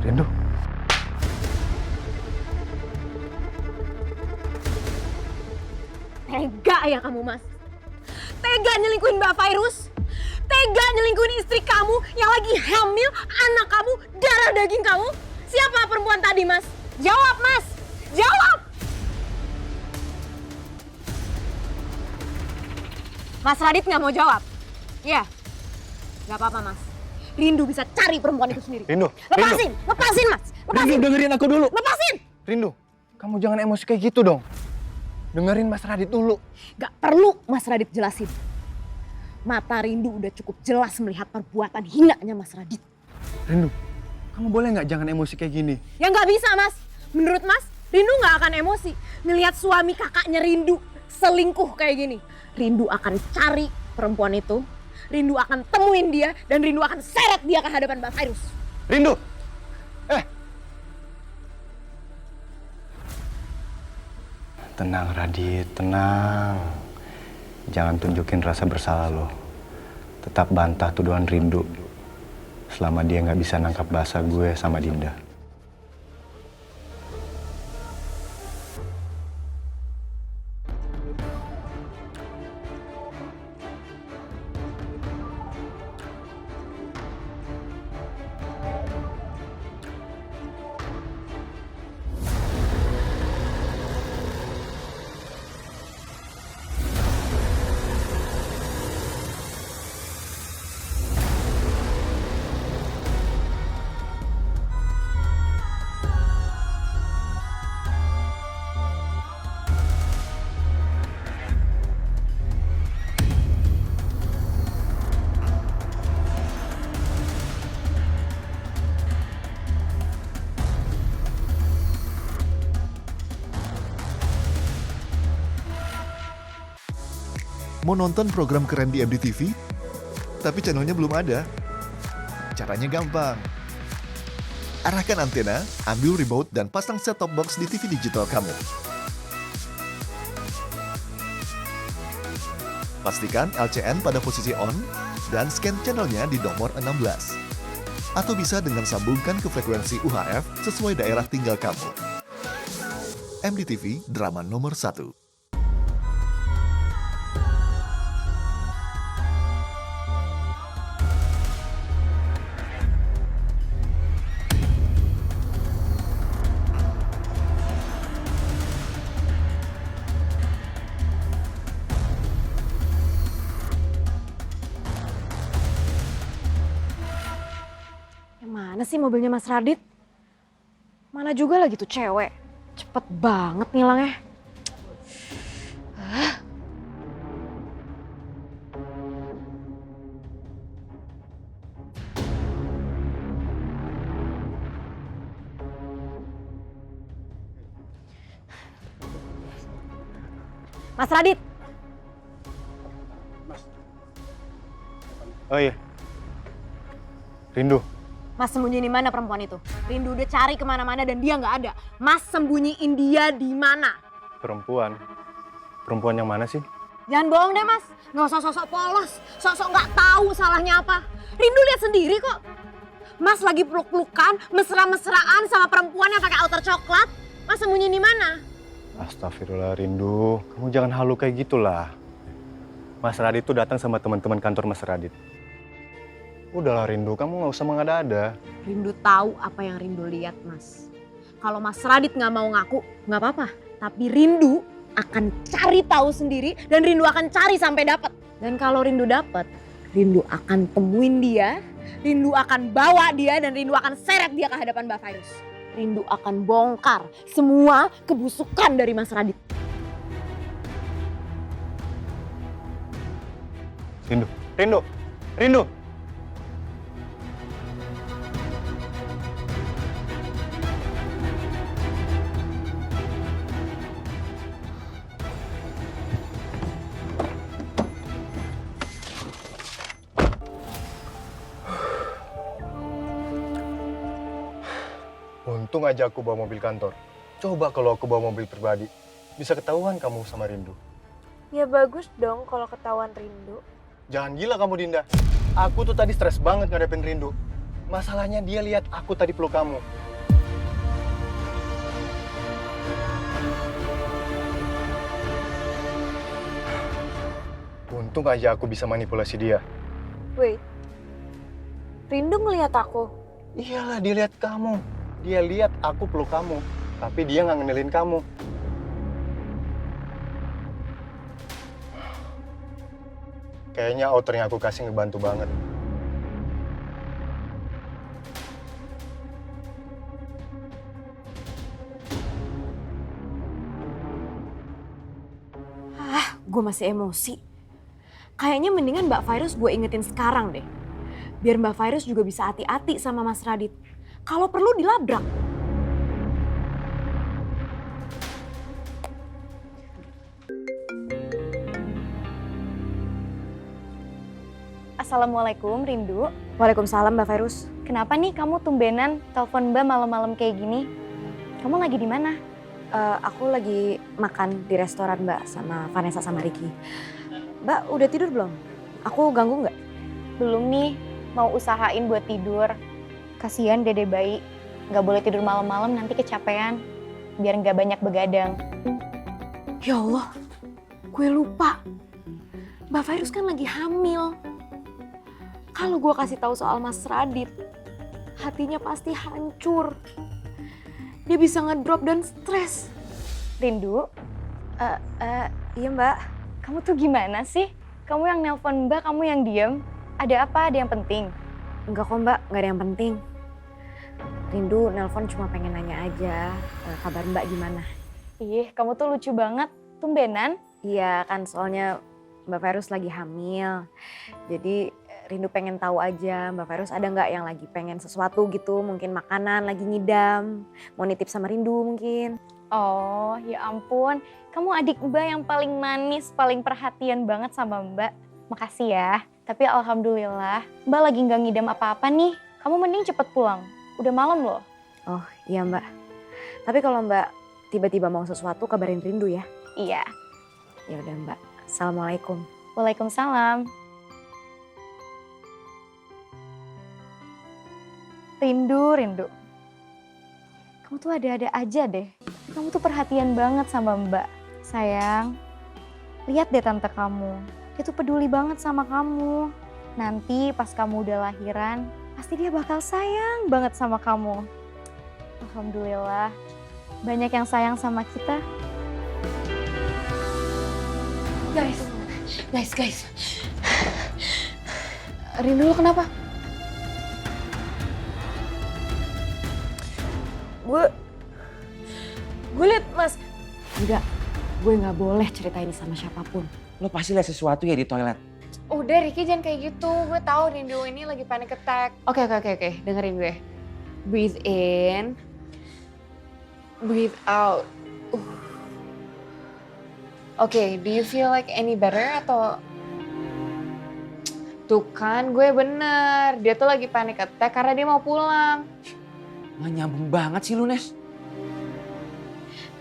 Rindu. Tega ya kamu, Mas. Tega nyelingkuhin Mbak Virus. Tega nyelingkuhin istri kamu yang lagi hamil, anak kamu, darah daging kamu. Siapa perempuan tadi, Mas? Jawab, Mas! Jawab! Mas Radit nggak mau jawab? Iya. Nggak apa-apa, Mas. Rindu bisa cari perempuan itu sendiri. Rindu. Lepasin! Lepasin, Mas! Lepasin! Rindu, dengerin aku dulu. Lepasin! Rindu, kamu jangan emosi kayak gitu dong. Dengerin Mas Radit dulu. Gak perlu Mas Radit jelasin. Mata Rindu udah cukup jelas melihat perbuatan hinanya Mas Radit. Rindu, kamu boleh nggak jangan emosi kayak gini? Ya nggak bisa, Mas. Menurut Mas, Rindu nggak akan emosi ngelihat suami kakaknya Rindu selingkuh kayak gini. Rindu akan cari perempuan itu. Rindu akan temuin dia dan Rindu akan seret dia ke hadapan Mbak Virus. Rindu! Tenang Radit, tenang. Jangan tunjukin rasa bersalah lo. Tetap bantah tuduhan Rindu. Selama dia nggak bisa nangkap bahasa gue sama Dinda. Mau nonton program keren di MDTV? Tapi channelnya belum ada? Caranya gampang. Arahkan antena, ambil remote dan pasang set-top box di TV digital kamu. Pastikan LCN pada posisi on dan scan channelnya di nomor 16. Atau bisa dengan sambungkan ke frekuensi UHF sesuai daerah tinggal kamu. MDTV, drama nomor 1. Mana sih mobilnya Mas Radit? Mana juga lagi tuh cewek. Cepet banget ngilangnya. Mas Radit. Oh iya. Rindu. Mas sembunyi di mana perempuan itu? Rindu udah cari kemana-mana dan dia nggak ada. Mas sembunyiin dia di mana? Perempuan. Perempuan yang mana sih? Jangan bohong deh Mas, nggak usah sosok polos, sosok nggak tahu salahnya apa. Rindu lihat sendiri kok. Mas lagi peluk-pelukan, mesra-mesraan sama perempuan yang pakai outer coklat. Mas sembunyi di mana? Astagfirullah Rindu, kamu jangan halu kayak gitulah. Mas Radit tuh datang sama teman-teman kantor Mas Radit. Udahlah Rindu, kamu nggak usah mengada-ada. Rindu tahu apa yang Rindu lihat Mas. Kalau Mas Radit nggak mau ngaku, nggak apa-apa. Tapi Rindu akan cari tahu sendiri dan Rindu akan cari sampai dapat. Dan kalau Rindu dapat, Rindu akan temuin dia, Rindu akan bawa dia dan Rindu akan seret dia ke hadapan Mbak Virus. Rindu akan bongkar semua kebusukan dari Mas Radit. Rindu, Rindu, Rindu. Untung aja aku bawa mobil kantor. Coba kalau aku bawa mobil pribadi, bisa ketahuan kamu sama Rindu. Ya bagus dong kalau ketahuan Rindu. Jangan gila kamu Dinda. Aku tuh tadi stres banget ngadepin Rindu. Masalahnya dia lihat aku tadi peluk kamu. Untung aja aku bisa manipulasi dia. Wait, Rindu ngelihat aku? Iyalah dia lihat kamu. Dia lihat aku peluk kamu. Tapi dia nggak ngenalin kamu. Kayaknya outer yang aku kasih ngebantu banget. Gue masih emosi. Kayaknya mendingan Mbak Virus gue ingetin sekarang deh. Biar Mbak Virus juga bisa hati-hati sama Mas Radit. Kalau perlu dilabrak. Assalamualaikum Rindu. Waalaikumsalam Mbak Virus. Kenapa nih kamu tumbenan telepon Mbak malam-malam kayak gini? Kamu lagi di mana? Aku lagi makan di restoran Mbak sama Vanessa sama Ricky. Mbak udah tidur belum? Aku ganggu nggak? Belum nih, mau usahain buat tidur. Kasihan dede bayi, nggak boleh tidur malam-malam nanti kecapean. Biar nggak banyak begadang. Ya Allah, gue lupa. Mbak Virus kan lagi hamil. Kalau gue kasih tahu soal Mas Radit, hatinya pasti hancur. Dia bisa ngedrop dan stres. Rindu? Iya Mbak. Kamu tuh gimana sih? Kamu yang nelpon Mbak, kamu yang diem. Ada apa? Ada yang penting? Enggak kok Mbak, nggak ada yang penting. Rindu nelpon cuma pengen nanya aja, kabar Mbak gimana? Ih, kamu tuh lucu banget. Tumbenan? Iya kan soalnya Mbak Virus lagi hamil. Jadi Rindu pengen tahu aja Mbak Virus ada nggak yang lagi pengen sesuatu gitu. Mungkin makanan, lagi ngidam. Mau nitip sama Rindu mungkin. Oh ya ampun, kamu adik Mbak yang paling manis, paling perhatian banget sama Mbak. Makasih ya. Tapi alhamdulillah Mbak lagi nggak ngidam apa-apa nih. Kamu mending cepet pulang. Udah malam loh. Oh iya Mbak. Tapi kalau Mbak tiba-tiba mau sesuatu kabarin Rindu ya. Iya. Ya udah Mbak. Assalamualaikum. Waalaikumsalam. Rindu. Kamu tuh ada-ada aja deh. Kamu tuh perhatian banget sama Mbak. Sayang, lihat deh tante kamu. Dia tuh peduli banget sama kamu. Nanti pas kamu udah lahiran, pasti dia bakal sayang banget sama kamu. Alhamdulillah, banyak yang sayang sama kita. Guys. Rindu lo kenapa? Gue liat Mas. Enggak, gue nggak boleh cerita ini sama siapapun. Lo pasti lihat sesuatu ya di toilet. Udah Ricky jangan kayak gitu. Gue tahu Rindu ini lagi panic attack. Oke. Dengerin gue. Breathe in. Breathe out. Oke, do you feel like any better atau... Tuh kan gue bener. Dia tuh lagi panic attack karena dia mau pulang. Nggak nyambung banget sih lu, Nes.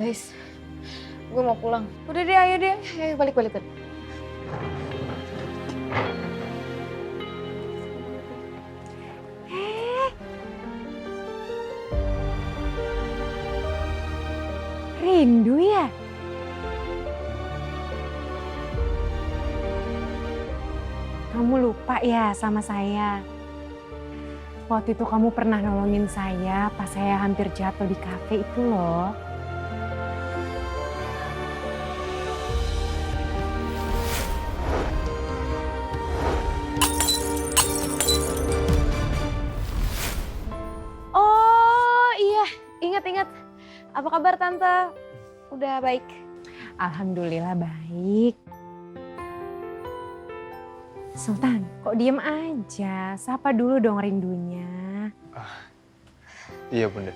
Guys, gue mau pulang. Udah deh, ayo deh. Ayo balik. Rindu ya? Kamu lupa ya sama saya? Waktu itu kamu pernah nolongin saya pas saya hampir jatuh di kafe itu loh. Oh iya, ingat-ingat. Apa kabar Tante? Udah baik? Alhamdulillah baik. Sultan, kok diem aja? Sapa dulu dong rindunya. Iya Bunda.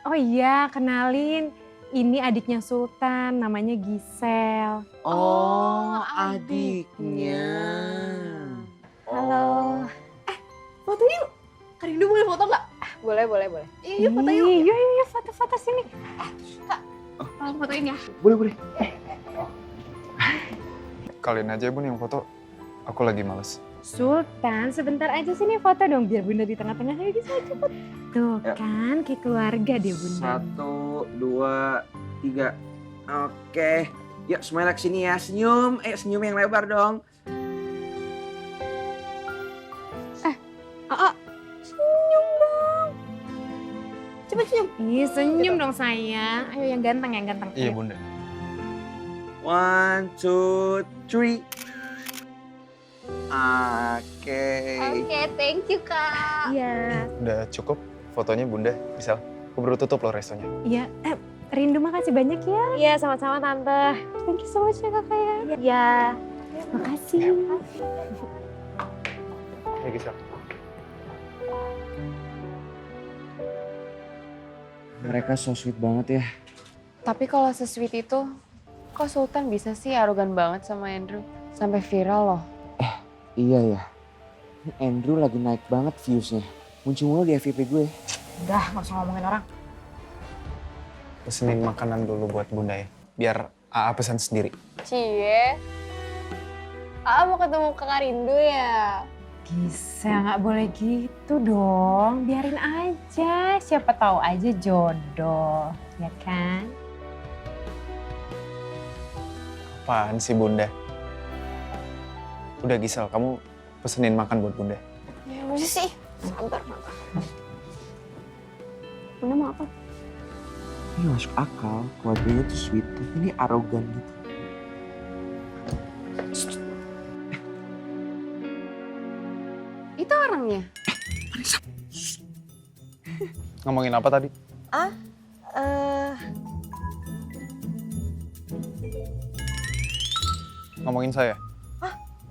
Oh iya, kenalin. Ini adiknya Sultan, namanya Gisel. Oh, adiknya. Halo. Foto yuk. Kak Rindu boleh foto nggak? Boleh. Iya, foto yuk. Yuk, foto-foto sini. Kak, tolong fotoin ya. Boleh. Kalian aja Bun yang foto. Aku lagi males. Sultan, sebentar aja sini foto dong biar Bunda di tengah-tengah kayak gitu aja. Tuh Ya. kan, kayak keluarga dia Bunda. 1, 2, 3. Oke. Yuk smile ke sini ya. Senyum. Senyum yang lebar dong. Senyum dong. Coba senyum. Ih, senyum dong sayang. Ayo yang ganteng. Iya Bunda. 1, 2, 3. Oke. Oke, thank you Kak. Iya. Udah cukup fotonya Bunda. Bisa. Keburu tutup loh restonya. Iya. Rindu makasih banyak ya. Iya, sama-sama Tante. Thank you so much ya kakak ya. Iya. Makasih. Ya Gisel. Mereka so sweet banget ya. Tapi kalau se-sweet itu, kok Sultan bisa sih arogan banget sama Andrew? Sampai viral loh. Iya ya. Ini Andrew lagi naik banget viewsnya. Muncul mulu di FYP gue. Udah, nggak usah ngomongin orang. Pesenin makanan dulu buat Bunda ya. Biar AA pesan sendiri. Cie. Mau ketemu Kakak Rindu ya? Gisel, nggak boleh gitu dong. Biarin aja. Siapa tahu aja jodoh, ya kan? Apaan sih Bunda? Udah Gisel, kamu pesenin makan buat Bunda. Ya udah sih. Sabar. Bunda mau apa? Ini masuk akal. Keluarganya tuh sweet. Tapi ini arogan gitu. Itu orangnya? Ngomongin apa tadi? Ngomongin saya?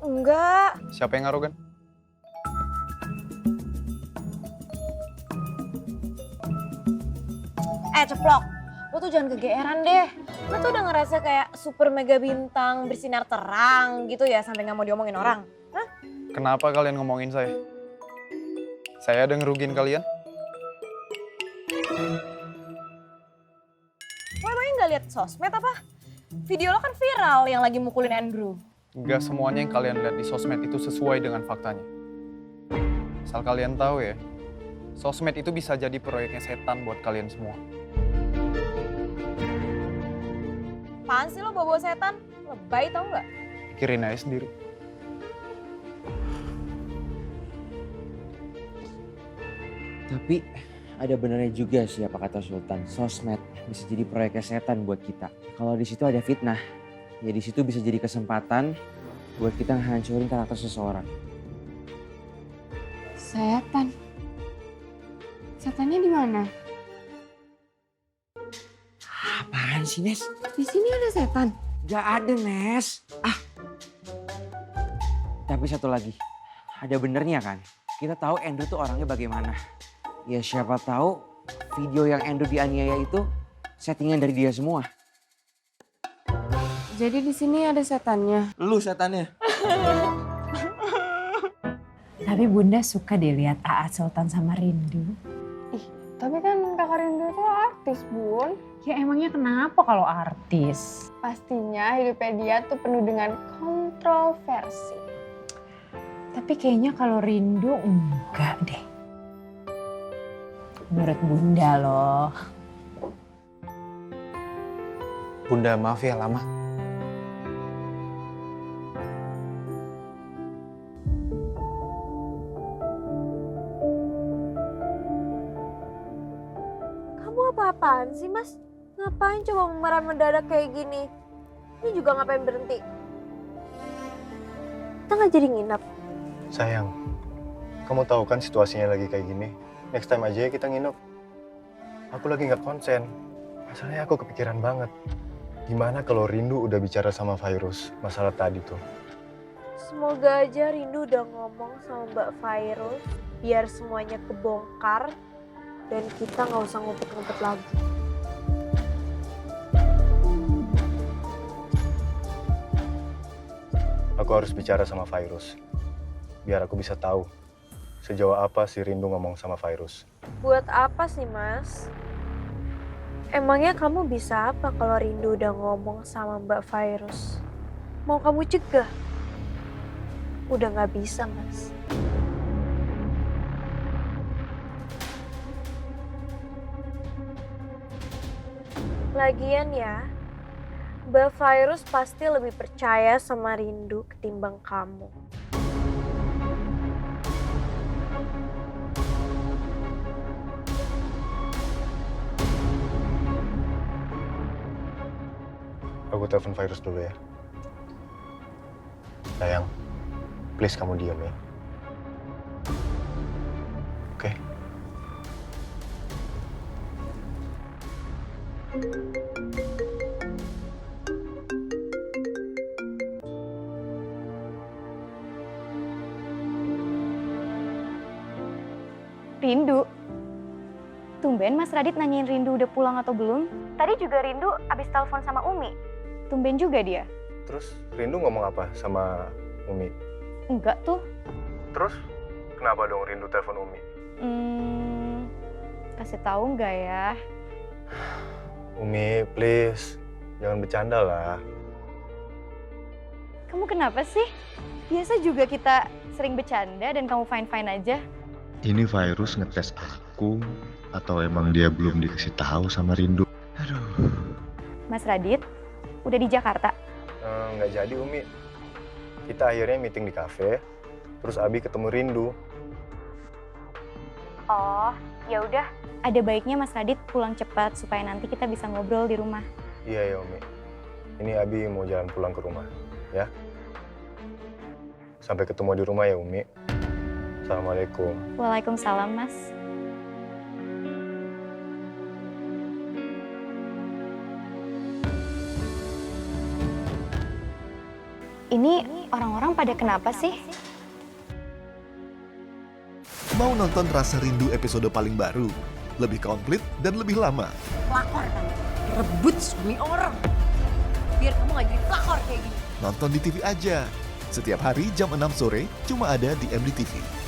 Enggak. Siapa yang arogan? Ceplok. Lo tuh jangan kegeeran deh. Lo tuh udah ngerasa kayak super mega bintang bersinar terang gitu ya sampai nggak mau diomongin orang. Hah? Kenapa kalian ngomongin saya? Saya ada ngerugiin kalian? Lo emangnya nggak lihat sosmed apa? Video lo kan viral yang lagi mukulin Andrew. Nggak semuanya yang kalian lihat di sosmed itu sesuai dengan faktanya. Asal kalian tahu ya, sosmed itu bisa jadi proyeknya setan buat kalian semua. Apaan sih lo bawa setan? Lebay tau nggak? Pikirin aja sendiri. Tapi ada benernya juga sih apa kata Sultan. Sosmed bisa jadi proyeknya setan buat kita. Kalau di situ ada fitnah, ya di situ bisa jadi kesempatan buat kita ngehancurin karakter seseorang. Setan. Setannya di mana? Apaan sih, Nes? Di sini ada setan. Gak ada, Nes. Tapi satu lagi, ada benernya kan? Kita tahu Andrew tuh orangnya bagaimana. Ya siapa tahu video yang Andrew dianiaya itu settingan dari dia semua. Jadi di sini ada setannya. Lu setannya. Tapi Bunda suka deh lihat AA Sultan sama Rindu. Tapi kan Kakak Rindu tuh artis, Bun. Ya emangnya kenapa kalau artis? Pastinya hidupnya dia tuh penuh dengan kontroversi. Tapi kayaknya kalau rindu enggak deh. Menurut Bunda loh. Bunda maaf ya lama. Kamu apa-apaan sih, Mas? Ngapain coba marah mendadak kayak gini? Ini juga ngapain berhenti? Kita nggak jadi nginep. Sayang, kamu tahu kan situasinya lagi kayak gini. Next time aja ya kita nginep. Aku lagi nggak konsen. Masalahnya aku kepikiran banget. Gimana kalau Rindu udah bicara sama Virus masalah tadi tuh? Semoga aja Rindu udah ngomong sama Mbak Virus biar semuanya kebongkar dan kita nggak usah ngumpet-ngumpet lagi. Aku harus bicara sama Virus. Biar aku bisa tahu sejauh apa si Rindu ngomong sama Virus. Buat apa sih, Mas? Emangnya kamu bisa apa kalau Rindu udah ngomong sama Mbak Virus? Mau kamu cegah? Udah nggak bisa, Mas. Lagian ya, Mbak Virus pasti lebih percaya sama Rindu ketimbang kamu. Aku telepon Virus dulu ya. Sayang, please kamu diam ya. Oke? Rindu? Tumben Mas Radit nanyain Rindu udah pulang atau belum? Tadi juga Rindu abis telepon sama Umi. Tumben juga dia. Terus Rindu ngomong apa sama Umi? Enggak tuh. Terus kenapa dong Rindu telepon Umi? Kasih tahu nggak ya? Umi, please. Jangan bercanda lah. Kamu kenapa sih? Biasa juga kita sering bercanda dan kamu fine-fine aja. Ini Virus ngetes aku atau emang dia belum dikasih tahu sama Rindu? Aduh. Mas Radit, udah di Jakarta? Nggak jadi Umi. Kita akhirnya meeting di kafe, terus Abi ketemu Rindu. Oh, ya udah. Ada baiknya Mas Radit pulang cepat supaya nanti kita bisa ngobrol di rumah. Iya ya Umi. Ini Abi mau jalan pulang ke rumah, ya. Sampai ketemu di rumah ya Umi. Assalamualaikum. Waalaikumsalam, Mas. Ini orang-orang pada kenapa sih? Mau nonton Rasa Rindu episode paling baru? Lebih komplit dan lebih lama. Pelakor kan? Rebut suami orang. Biar kamu gak jadi pelakor kayak gini. Nonton di TV aja. Setiap hari jam 6 sore cuma ada di MDTV.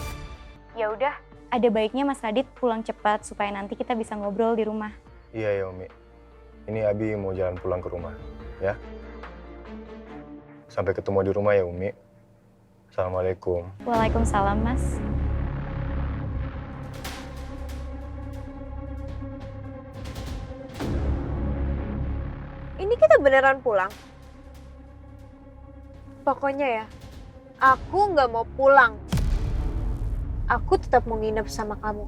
Ya udah, ada baiknya Mas Radit pulang cepat supaya nanti kita bisa ngobrol di rumah. Iya ya Umi. Ini Abi mau jalan pulang ke rumah, ya. Sampai ketemu di rumah ya Umi. Assalamualaikum. Waalaikumsalam, Mas. Ini kita beneran pulang? Pokoknya ya, aku nggak mau pulang. Aku tetap mau nginep sama kamu.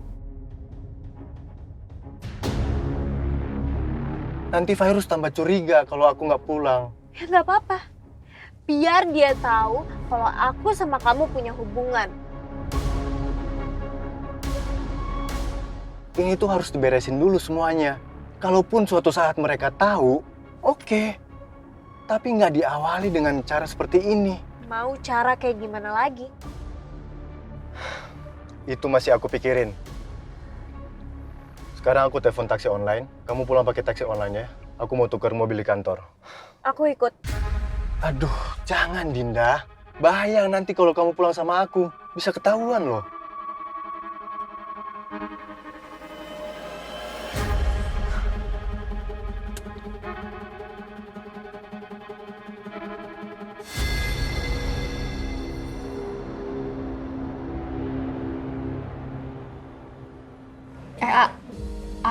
Nanti Virus tambah curiga kalau aku nggak pulang. Ya nggak apa-apa. Biar dia tahu kalau aku sama kamu punya hubungan. Ini tuh harus diberesin dulu semuanya. Kalaupun suatu saat mereka tahu, oke. Tapi nggak diawali dengan cara seperti ini. Mau cara kayak gimana lagi? Itu masih aku pikirin. Sekarang aku telepon taksi online. Kamu pulang pakai taksi online ya. Aku mau tukar mobil di kantor. Aku ikut. Aduh, jangan Dinda. Bahaya nanti kalau kamu pulang sama aku. Bisa ketahuan loh.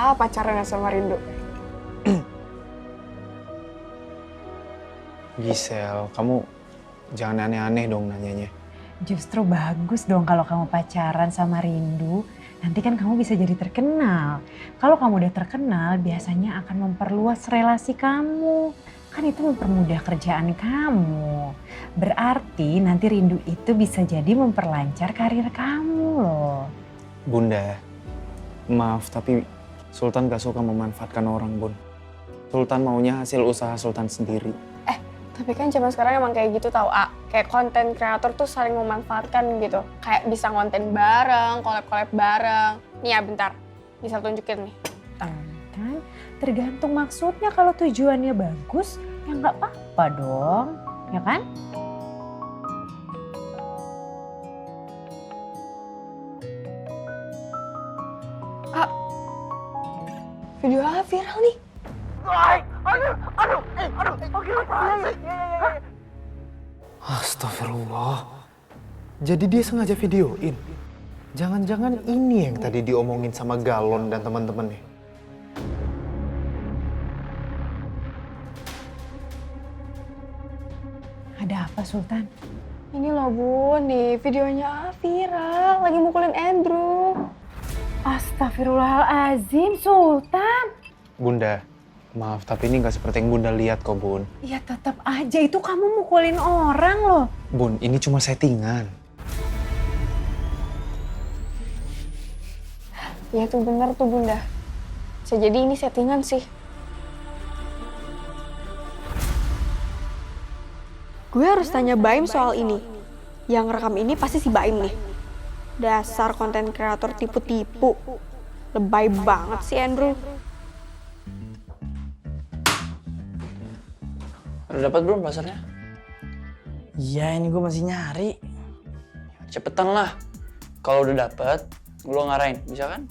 salah pacaran sama Rindu. Gisel, kamu jangan aneh-aneh dong nanyanya. Justru bagus dong kalau kamu pacaran sama Rindu. Nanti kan kamu bisa jadi terkenal. Kalau kamu udah terkenal, biasanya akan memperluas relasi kamu. Kan itu mempermudah kerjaan kamu. Berarti nanti Rindu itu bisa jadi memperlancar karir kamu loh. Bunda, maaf tapi Sultan gak suka memanfaatkan orang, Bun. Sultan maunya hasil usaha Sultan sendiri. Tapi kan zaman sekarang emang kayak gitu tau, A. Kayak konten kreator tuh saling memanfaatkan gitu. Kayak bisa konten bareng, collab-collab bareng. Nih ya bentar, bisa tunjukin nih. Kan tergantung maksudnya, kalau tujuannya bagus ya nggak apa-apa dong, ya kan? Video A viral nih. Astagfirullah. Jadi dia sengaja videoin. Jangan-jangan ini yang tadi diomongin sama Galon dan teman-temannya. Ada apa, Sultan? Ini loh Bun, nih videonya A viral. Lagi mukulin Andrew. Astagfirullahaladzim, Sultan. Bunda, maaf tapi ini gak seperti yang Bunda lihat kok, Bun. Ya tetap aja itu kamu mukulin orang loh. Bun, ini cuma settingan. Ya tuh bener tuh Bunda. Bisa jadi ini settingan sih. Gue harus tanya Baim soal ini. Yang rekam ini pasti si Baim nih. Dasar konten kreator tipu-tipu. Lebay banget sih Andrew. Udah dapat belum pasarnya? Iya, ini gue masih nyari. Cepetan lah. Kalau udah dapet, lo ngarahin, bisa kan?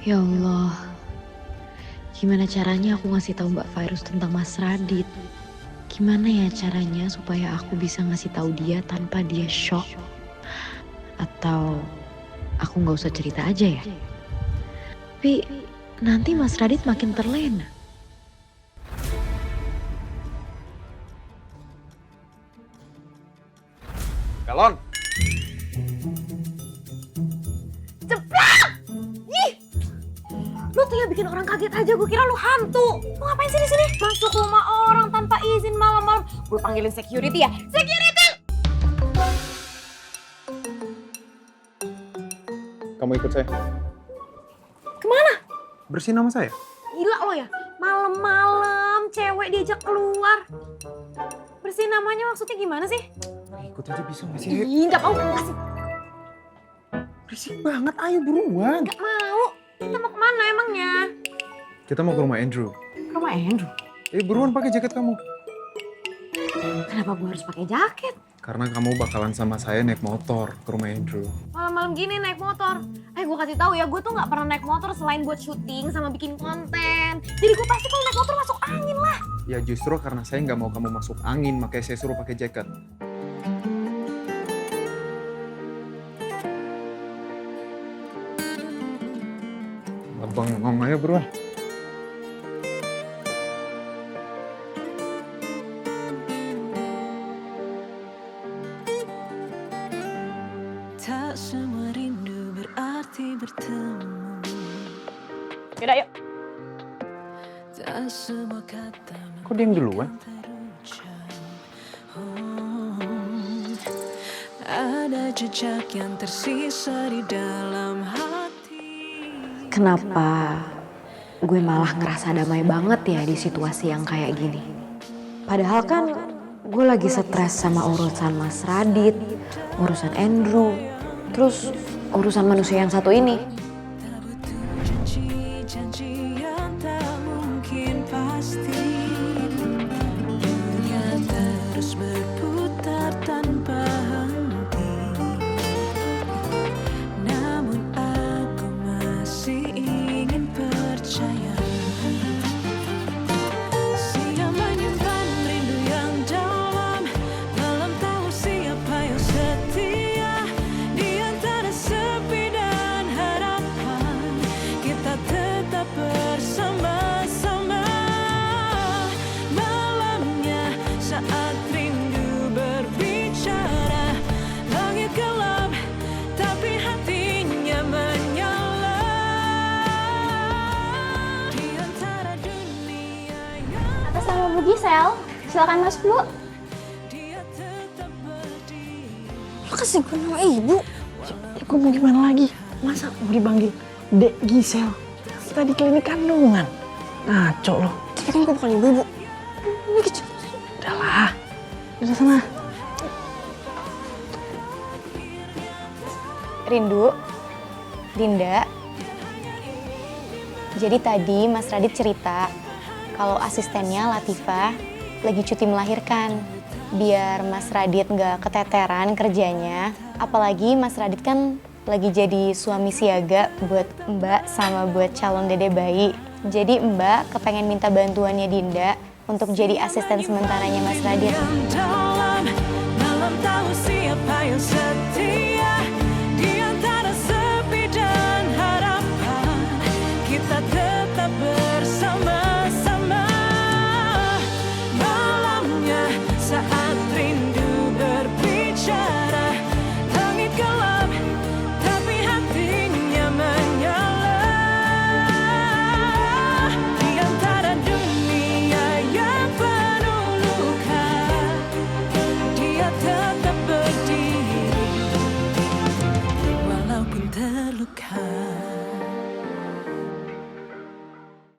Ya Allah, gimana caranya aku ngasih tahu Mbak Virus tentang Mas Radit? Gimana ya caranya supaya aku bisa ngasih tahu dia tanpa dia shock? Atau aku nggak usah cerita aja ya? Tapi nanti Mas Radit makin terlena. Galon! Lu tuh ya bikin orang kaget aja, gue kira lu hantu. Lu ngapain sih di sini? Masuk rumah orang tanpa izin malam-malam. Gue panggilin security ya. Security! Kamu ikut saya. Kemana? Bersihin nama saya. Gila lo ya, malam-malam cewek diajak keluar. Bersihin namanya maksudnya gimana sih? Ikut aja bisa nggak sih? Ih, nggak mau kasih. Berisik banget, ayo buruan. Nggak mau. Kita mau kemana emangnya? Kita mau ke rumah Andrew. Ke rumah Andrew? Buruan pakai jaket kamu. Kenapa gue harus pakai jaket? Karena kamu bakalan sama saya naik motor ke rumah Andrew. Malam-malam gini naik motor. Gue kasih tahu ya, gue tuh nggak pernah naik motor selain buat syuting sama bikin konten. Jadi gue pasti kalau naik motor masuk angin lah. Ya justru karena saya nggak mau kamu masuk angin, makanya saya suruh pakai jaket. Bengong aja buruan. Tak semua rindu berarti bertemu. Yaudah yuk. Tak semua kata. Kok dia yang duluan? Ada jejak yang tersisa di dalam hati. Kenapa gue malah ngerasa damai banget ya di situasi yang kayak gini? Padahal kan gue lagi stres sama urusan Mas Radit, urusan Andrew. Terus urusan manusia yang satu ini. Janji yang tak mungkin pasti. Dunia terus berputar tanpa henti. Namun aku masih ingin percaya. Siap menyimpan rindu yang dalam. Malam tahu siapa yang setia. Di antara sepi dan harapan, kita tetap bersama-sama. Malamnya saat rindu berbicara, langit gelap tapi hatinya menyala. Di antara dunia yang Atas nama Bu Gisel, silakan masuk Bu. Lo kasih gue nama ibu. Ya, gue mau gimana lagi? Masa mau dipanggil Dek Gisel? Kita di klinik kandungan. Ngaco lo. Tapi kan gue bukan ibu-ibu. Udahlah. Udah sana. Rindu, Dinda. Jadi tadi Mas Radit cerita kalau asistennya Latifah lagi cuti melahirkan. Biar Mas Radit nggak keteteran kerjanya. Apalagi Mas Radit kan lagi jadi suami siaga buat Mbak sama buat calon dede bayi. Jadi Mbak kepengen minta bantuannya Dinda untuk jadi asisten sementaranya Mas Radit. dalam. Malam tahu siapa yang